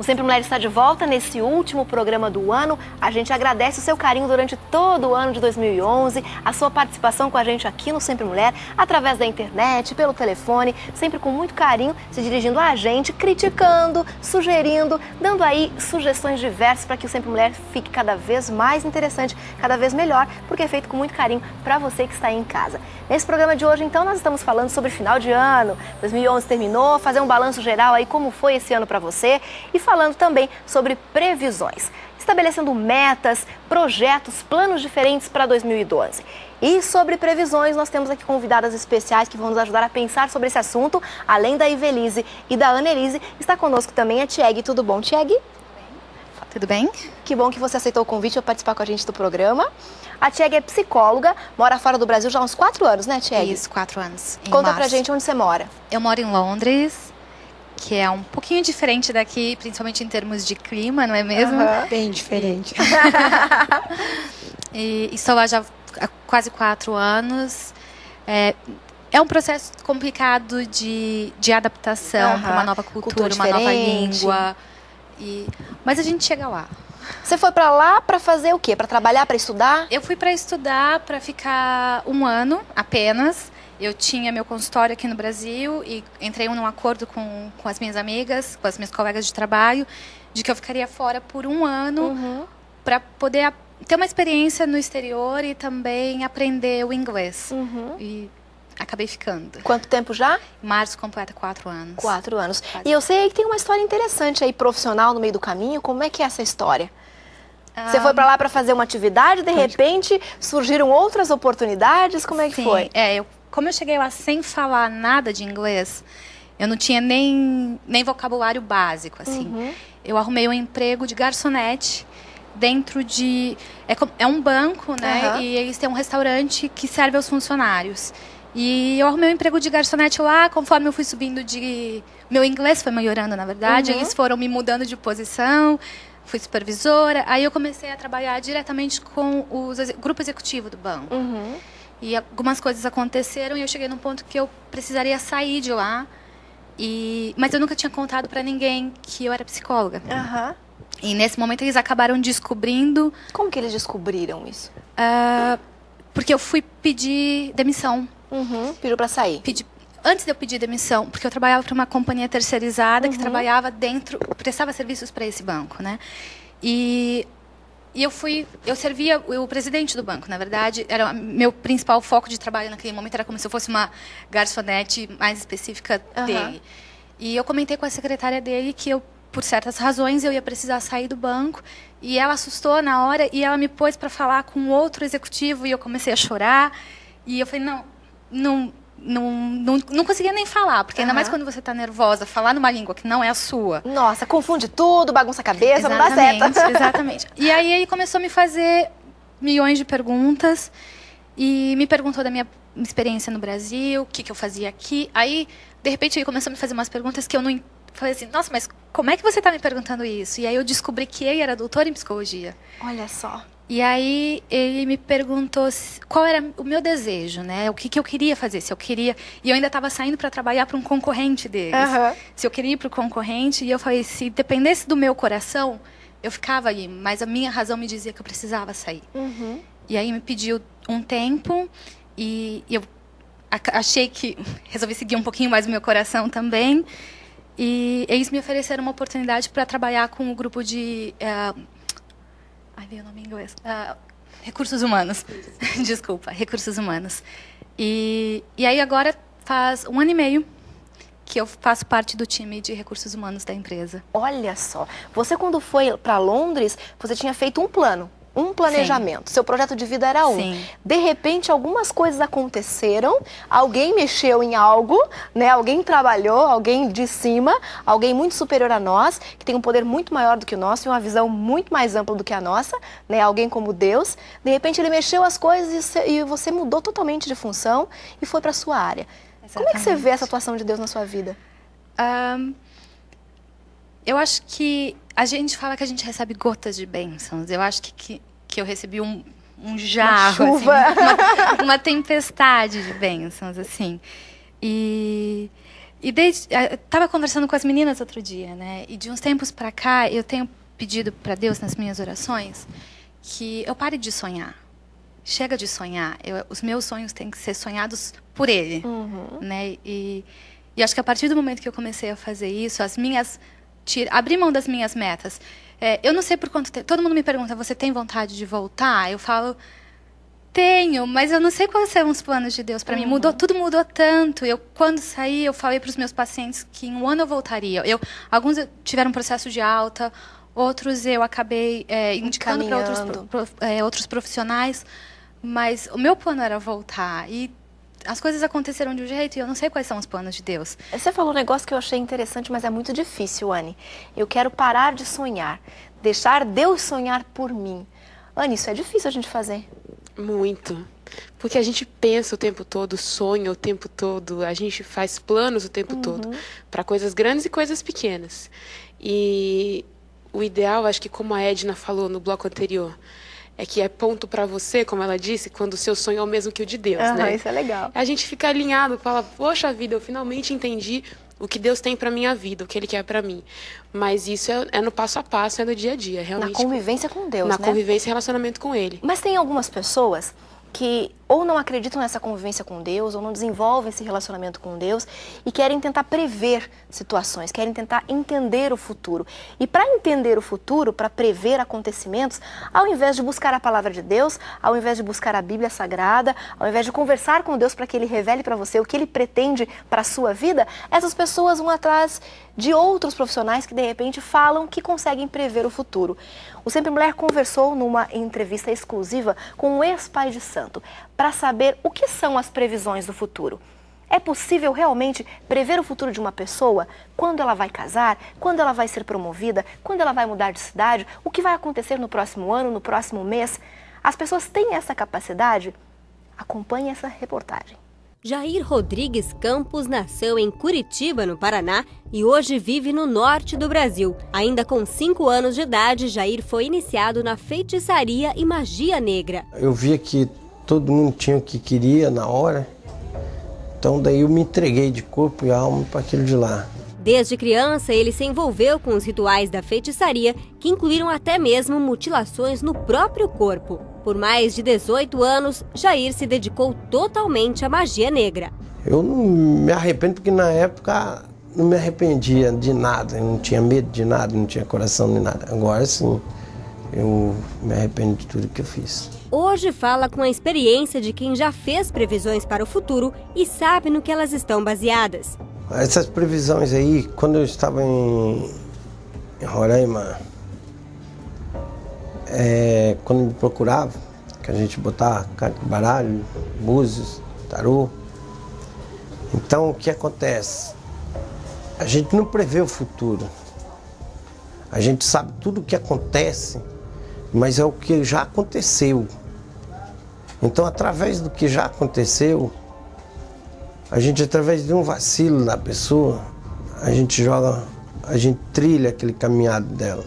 Sempre Mulher está de volta nesse último programa do ano. A gente agradece o seu carinho durante todo o ano de 2011, a sua participação com a gente aqui no Sempre Mulher, através da internet, pelo telefone, sempre com muito carinho, se dirigindo a gente, criticando, sugerindo, dando aí sugestões diversas para que o Sempre Mulher fique cada vez mais interessante, cada vez melhor, porque é feito com muito carinho para você que está aí em casa. Nesse programa de hoje, então, nós estamos falando sobre final de ano. 2011 terminou, fazer um balanço geral aí como foi esse ano para você e falando também sobre previsões, estabelecendo metas, projetos, planos diferentes para 2012. E sobre previsões, nós temos aqui convidadas especiais que vão nos ajudar a pensar sobre esse assunto. Além da Ivelise e da Annelise, está conosco também a Tieg. Tudo bom, Tieg? Tudo bem? Que bom que você aceitou o convite para participar com a gente do programa. A Tieg é psicóloga, mora fora do Brasil já há uns 4 anos, né, Tieg? Isso, 4 anos. Conta pra gente onde você mora. Eu moro em Londres, que é um pouquinho diferente daqui, principalmente em termos de clima, não é mesmo? Bem diferente. E estou lá já há quase 4 anos. É um processo complicado de adaptação para uma nova cultura, uma nova língua. Mas a gente chega lá. Você foi para lá para fazer o quê? Para trabalhar, para estudar? Eu fui para estudar, para ficar 1 ano apenas. Eu tinha meu consultório aqui no Brasil e entrei num acordo com as minhas amigas, com as minhas colegas de trabalho, de que eu ficaria fora por 1 ano para poder ter uma experiência no exterior e também aprender o inglês. E acabei ficando. Quanto tempo já? Em março completa 4 anos. 4 anos. E eu sei que tem uma história interessante aí, profissional, no meio do caminho. Como é que é essa história? Você foi para lá para fazer uma atividade, de repente surgiram outras oportunidades? Como é que foi? Como eu cheguei lá sem falar nada de inglês, eu não tinha nem vocabulário básico, assim. Eu arrumei um emprego de garçonete dentro de... É um banco, né? E eles têm um restaurante que serve aos funcionários. E eu arrumei um emprego de garçonete lá, conforme eu fui subindo de... Meu inglês foi melhorando, na verdade. Eles foram me mudando de posição, fui supervisora. Aí eu comecei a trabalhar diretamente com o grupo executivo do banco. E algumas coisas aconteceram e eu cheguei num ponto que eu precisaria sair de lá. Mas eu nunca tinha contado para ninguém que eu era psicóloga. E nesse momento eles acabaram descobrindo... Como que eles descobriram isso? Porque eu fui pedir demissão. Pediu para sair? Antes de eu pedir demissão, porque eu trabalhava para uma companhia terceirizada que trabalhava prestava serviços para esse banco, né? E eu servia o presidente do banco, na verdade, era meu principal foco de trabalho naquele momento, era como se eu fosse uma garçonete mais específica dele. E eu comentei com a secretária dele que por certas razões, eu ia precisar sair do banco, e ela assustou na hora, e ela me pôs para falar com outro executivo, e eu comecei a chorar, e eu falei, não conseguia nem falar, porque ainda mais quando você está nervosa, falar numa língua que não é a sua. Nossa, confunde tudo, bagunça a cabeça, não dá certo. Exatamente. E aí ele começou a me fazer milhões de perguntas e me perguntou da minha experiência no Brasil, o que eu fazia aqui. Aí, de repente, ele começou a me fazer umas perguntas que eu não... Falei assim, nossa, mas como é que você está me perguntando isso? E aí eu descobri que ele era doutor em psicologia. Olha só. E aí ele me perguntou qual era o meu desejo, né? O que eu queria fazer, se eu queria... E eu ainda estava saindo para trabalhar para um concorrente deles. Se eu queria ir para o concorrente, e eu falei, se dependesse do meu coração, eu ficava ali. Mas a minha razão me dizia que eu precisava sair. E aí me pediu um tempo, e eu achei que... Resolvi seguir um pouquinho mais o meu coração também. E eles me ofereceram uma oportunidade para trabalhar com o grupo de... veio o nome em inglês. Recursos humanos. Desculpa, recursos humanos. E aí agora faz 1 ano e meio que eu faço parte do time de recursos humanos da empresa. Olha só. Você, quando foi para Londres, você tinha feito um plano. Um planejamento. Sim. Seu projeto de vida era um. Sim. De repente, algumas coisas aconteceram, alguém mexeu em algo, né? Alguém trabalhou, alguém de cima, alguém muito superior a nós, que tem um poder muito maior do que o nosso e uma visão muito mais ampla do que a nossa, né? Alguém como Deus. De repente, ele mexeu as coisas e você mudou totalmente de função e foi para a sua área. Exatamente. Como é que você vê essa atuação de Deus na sua vida? Eu acho que a gente fala que a gente recebe gotas de bênçãos. Eu acho que eu recebi um jarro, uma chuva, uma tempestade de bênçãos, assim. E E estava conversando com as meninas outro dia, né? E de uns tempos para cá, eu tenho pedido para Deus nas minhas orações que eu pare de sonhar. Chega de sonhar. Os meus sonhos têm que ser sonhados por Ele, né? E acho que a partir do momento que eu comecei a fazer isso, abrir mão das minhas metas. Eu não sei por quanto tempo. Todo mundo me pergunta: você tem vontade de voltar? Eu falo: tenho, mas eu não sei quais são os planos de Deus para mim. Tudo mudou tanto. Quando saí, eu falei para os meus pacientes que em um ano eu voltaria. Alguns tiveram um processo de alta, outros eu acabei indicando para outros profissionais. Mas o meu plano era voltar. E as coisas aconteceram de um jeito e eu não sei quais são os planos de Deus. Você falou um negócio que eu achei interessante, mas é muito difícil, Anne. Eu quero parar de sonhar, deixar Deus sonhar por mim. Anne, isso é difícil a gente fazer. Muito. Porque a gente pensa o tempo todo, sonha o tempo todo, a gente faz planos o tempo todo, para coisas grandes e coisas pequenas. E o ideal, acho que como a Edna falou no bloco anterior, é que é ponto para você, como ela disse, quando o seu sonho é o mesmo que o de Deus, né? Isso é legal. A gente fica alinhado, fala: poxa vida, eu finalmente entendi o que Deus tem para minha vida, o que Ele quer para mim. Mas isso é no passo a passo, é no dia a dia, realmente. Na convivência com Deus, né? Na convivência e relacionamento com Ele. Mas tem algumas pessoas que ou não acreditam nessa convivência com Deus, ou não desenvolvem esse relacionamento com Deus e querem tentar prever situações, querem tentar entender o futuro. E para entender o futuro, para prever acontecimentos, ao invés de buscar a palavra de Deus, ao invés de buscar a Bíblia Sagrada, ao invés de conversar com Deus para que Ele revele para você o que Ele pretende para a sua vida, essas pessoas vão atrás de outros profissionais que de repente falam que conseguem prever o futuro. O Sempre Mulher conversou numa entrevista exclusiva com um ex-pai de santo para saber o que são as previsões do futuro. É possível realmente prever o futuro de uma pessoa? Quando ela vai casar? Quando ela vai ser promovida? Quando ela vai mudar de cidade? O que vai acontecer no próximo ano, no próximo mês? As pessoas têm essa capacidade? Acompanhe essa reportagem. Jair Rodrigues Campos nasceu em Curitiba, no Paraná, e hoje vive no norte do Brasil. Ainda com 5 anos de idade, Jair foi iniciado na feitiçaria e magia negra. Eu via que todo mundo tinha o que queria na hora, então daí eu me entreguei de corpo e alma para aquilo de lá. Desde criança, ele se envolveu com os rituais da feitiçaria, que incluíram até mesmo mutilações no próprio corpo. Por mais de 18 anos, Jair se dedicou totalmente à magia negra. Eu não me arrependo porque na época não me arrependia de nada, eu não tinha medo de nada, não tinha coração de nada. Agora sim, eu me arrependo de tudo que eu fiz. Hoje fala com a experiência de quem já fez previsões para o futuro e sabe no que elas estão baseadas. Essas previsões aí, quando eu estava em Roraima, quando me procurava, que a gente botava carta de baralho, búzios, tarô. Então o que acontece? A gente não prevê o futuro. A gente sabe tudo o que acontece, mas é o que já aconteceu. Então, através do que já aconteceu, a gente, através de um vacilo da pessoa, a gente trilha aquele caminhado dela.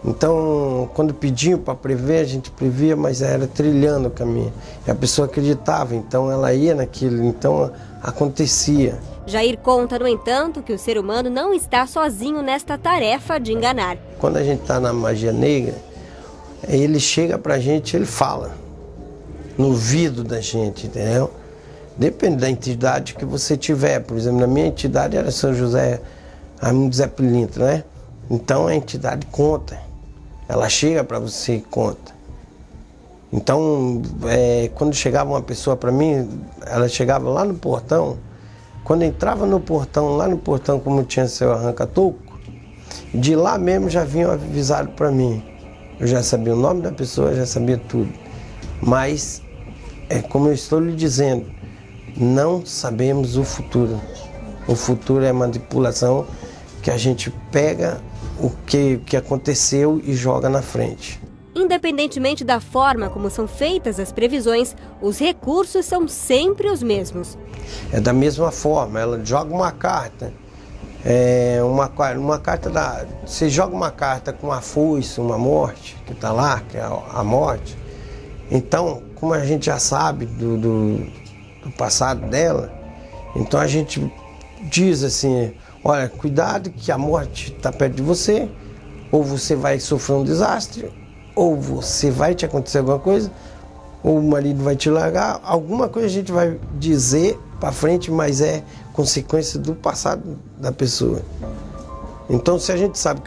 Então, quando pediam para prever, a gente previa, mas era trilhando o caminho. E a pessoa acreditava, então ela ia naquilo, então acontecia. Jair conta, no entanto, que o ser humano não está sozinho nesta tarefa de enganar. Quando a gente está na magia negra, ele chega para a gente, ele fala no ouvido da gente, entendeu? Depende da entidade que você tiver. Por exemplo, na minha entidade era São José, Raimundo Zé Pilintra, né? Então a entidade conta. Ela chega para você e conta. Então, quando chegava uma pessoa para mim, ela chegava lá no portão. Quando entrava no portão, lá no portão, como tinha seu arranca-toco, de lá mesmo já vinham avisado para mim. Eu já sabia o nome da pessoa, já sabia tudo. Mas, como eu estou lhe dizendo, não sabemos o futuro. O futuro é manipulação que a gente pega o que aconteceu e joga na frente. Independentemente da forma como são feitas as previsões, os recursos são sempre os mesmos. É da mesma forma, ela joga uma carta. Uma carta você joga uma carta com uma foice, uma morte, que está lá, que é a morte. Então, como a gente já sabe do passado dela, então a gente diz assim, olha, cuidado que a morte está perto de você, ou você vai sofrer um desastre, ou você vai te acontecer alguma coisa, ou o marido vai te largar, alguma coisa a gente vai dizer para frente, mas é consequência do passado da pessoa. Então, se a gente sabe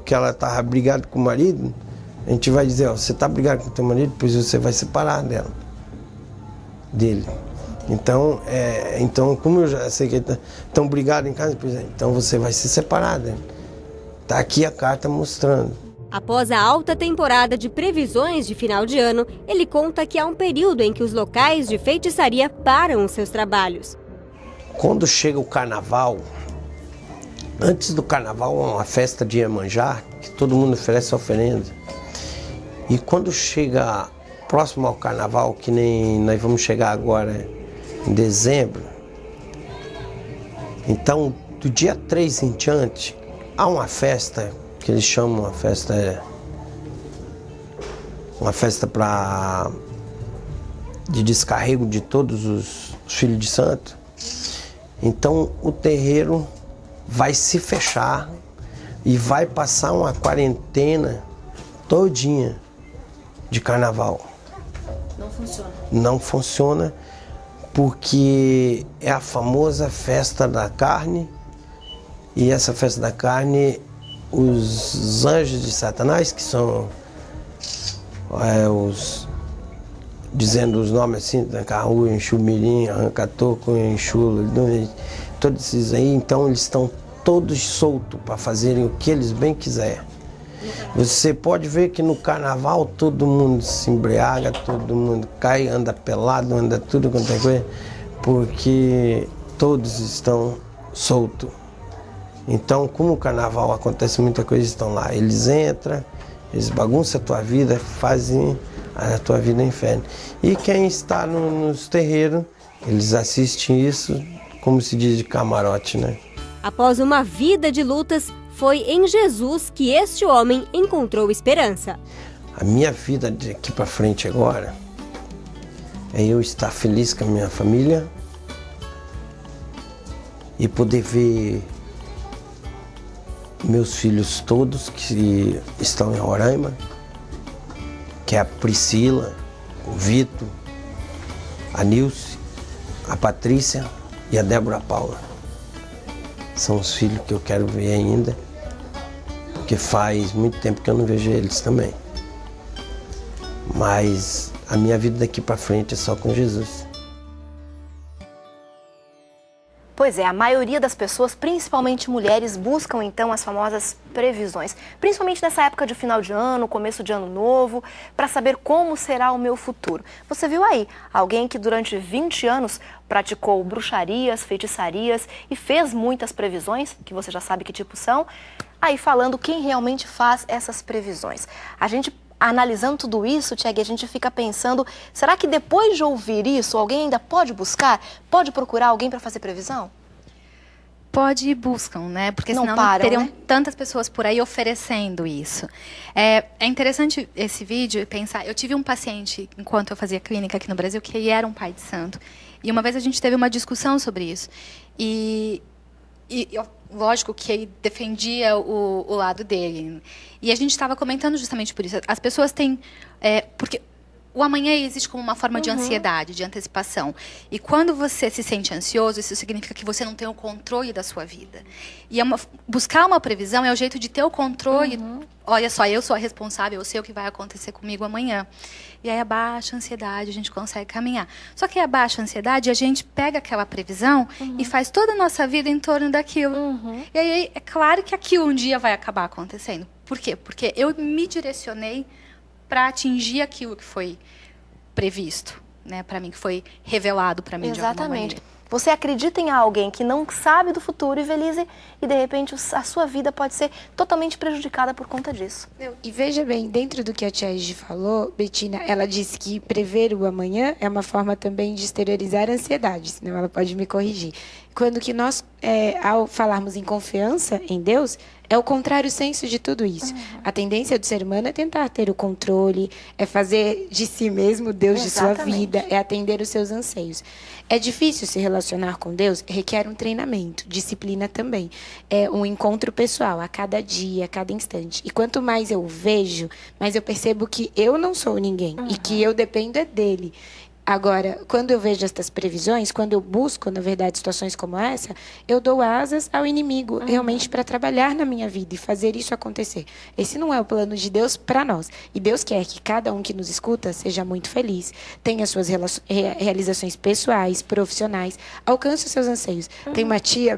que ela estava brigada com o marido, a gente vai dizer, ó, você está brigado com o teu marido, depois você vai separar dele. Então, como eu já sei que estão brigados em casa, então você vai se separar dele. Está aqui a carta mostrando. Após a alta temporada de previsões de final de ano, ele conta que há um período em que os locais de feitiçaria param os seus trabalhos. Quando chega o carnaval, antes do carnaval é uma festa de Iemanjá, que todo mundo oferece oferenda. E quando chega próximo ao carnaval, que nem nós vamos chegar agora em dezembro, então do dia 3 em diante, há uma festa que eles chamam uma festa de descarrego de todos os filhos de santo. Então o terreiro vai se fechar e vai passar uma quarentena todinha de carnaval. Não funciona. Não funciona porque é a famosa festa da carne, e essa festa da carne, os anjos de Satanás, que são dizendo os nomes assim, Carru, Enxu, Mirim, Arranca-Toco, Enxu, todos esses aí, então eles estão todos soltos para fazerem o que eles bem quiserem. Você pode ver que no carnaval todo mundo se embriaga, todo mundo cai, anda pelado, anda tudo quanto é coisa, porque todos estão soltos. Então, como o carnaval acontece muita coisa, estão lá. Eles entram, eles bagunçam a tua vida, fazem a tua vida inferno. E quem está nos terreiros, eles assistem isso, como se diz, de camarote, né? Após uma vida de lutas, foi em Jesus que este homem encontrou esperança. A minha vida de aqui para frente agora é eu estar feliz com a minha família e poder ver meus filhos todos que estão em Roraima, que é a Priscila, o Vitor, a Nilce, a Patrícia e a Débora Paula. São os filhos que eu quero ver ainda, porque faz muito tempo que eu não vejo eles também. Mas a minha vida daqui para frente é só com Jesus. Pois é, a maioria das pessoas, principalmente mulheres, buscam então as famosas previsões, principalmente nessa época de final de ano, começo de ano novo, para saber como será o meu futuro. Você viu aí alguém que durante 20 anos praticou bruxarias, feitiçarias e fez muitas previsões, que você já sabe que tipo são, aí falando quem realmente faz essas previsões. A gente analisando tudo isso, Tiago, a gente fica pensando, será que depois de ouvir isso, alguém ainda pode buscar, pode procurar alguém para fazer previsão? Pode e buscam, né? Porque não senão param, não teriam né? tantas pessoas por aí oferecendo isso. É interessante esse vídeo e pensar, eu tive um paciente, enquanto eu fazia clínica aqui no Brasil, que ele era um pai de santo. E uma vez a gente teve uma discussão sobre isso. E lógico que ele defendia o lado dele. E a gente estava comentando justamente por isso. As pessoas têm... porque o amanhã existe como uma forma de ansiedade, de antecipação. E quando você se sente ansioso, isso significa que você não tem o controle da sua vida. E buscar uma previsão é o jeito de ter o controle. Olha só, eu sou a responsável, eu sei o que vai acontecer comigo amanhã. E aí abaixa a ansiedade, a gente consegue caminhar. Só que abaixa a ansiedade, a gente pega aquela previsão e faz toda a nossa vida em torno daquilo. E aí é claro que aquilo um dia vai acabar acontecendo. Por quê? Porque eu me direcionei para atingir aquilo que foi previsto, né, para mim, que foi revelado para mim de alguma maneira. Exatamente. Você acredita em alguém que não sabe do futuro, Ivelisse, e de repente a sua vida pode ser totalmente prejudicada por conta disso. E veja bem, dentro do que a Tia Egi falou, Betina, ela disse que prever o amanhã é uma forma também de exteriorizar a ansiedade, senão ela pode me corrigir. quando que nós, ao falarmos em confiança em Deus, é o contrário senso de tudo isso. A tendência do ser humano é tentar ter o controle, é fazer de si mesmo Deus de sua vida, é atender os seus anseios. É difícil se relacionar com Deus, requer um treinamento, disciplina também. É um encontro pessoal, a cada dia, a cada instante. E quanto mais eu vejo, mais eu percebo que eu não sou ninguém e que eu dependo dele. Agora, quando eu vejo estas previsões, quando eu busco, na verdade, situações como essa, eu dou asas ao inimigo, realmente para trabalhar na minha vida e fazer isso acontecer. Esse não é o plano de Deus para nós. E Deus quer que cada um que nos escuta seja muito feliz, tenha suas realizações pessoais, profissionais, alcance os seus anseios. Tem uma tia,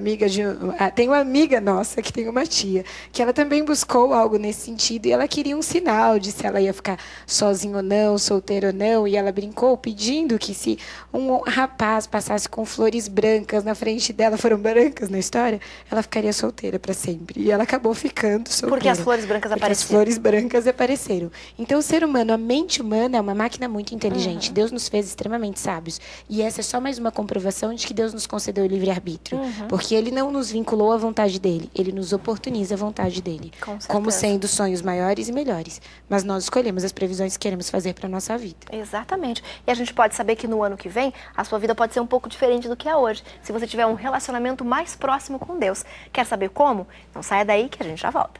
tem uma amiga nossa que tem uma tia, que ela também buscou algo nesse sentido e ela queria um sinal de se ela ia ficar sozinha ou não, solteira ou não, e ela brincou, pedindo que se um rapaz passasse com flores brancas na frente dela, foram brancas na história, ela ficaria solteira para sempre. E ela acabou ficando solteira. Porque as flores brancas apareceram. As flores brancas apareceram. Então, o ser humano, a mente humana é uma máquina muito inteligente. Deus nos fez extremamente sábios. E essa é só mais uma comprovação de que Deus nos concedeu o livre-arbítrio. Porque Ele não nos vinculou à vontade dele. Ele nos oportuniza a vontade dele. Como sendo sonhos maiores e melhores. Mas nós escolhemos as previsões que queremos fazer para a nossa vida. Exatamente. E a gente pode saber que no ano que vem, a sua vida pode ser um pouco diferente do que é hoje, se você tiver um relacionamento mais próximo com Deus. Quer saber como? Não saia daí que a gente já volta.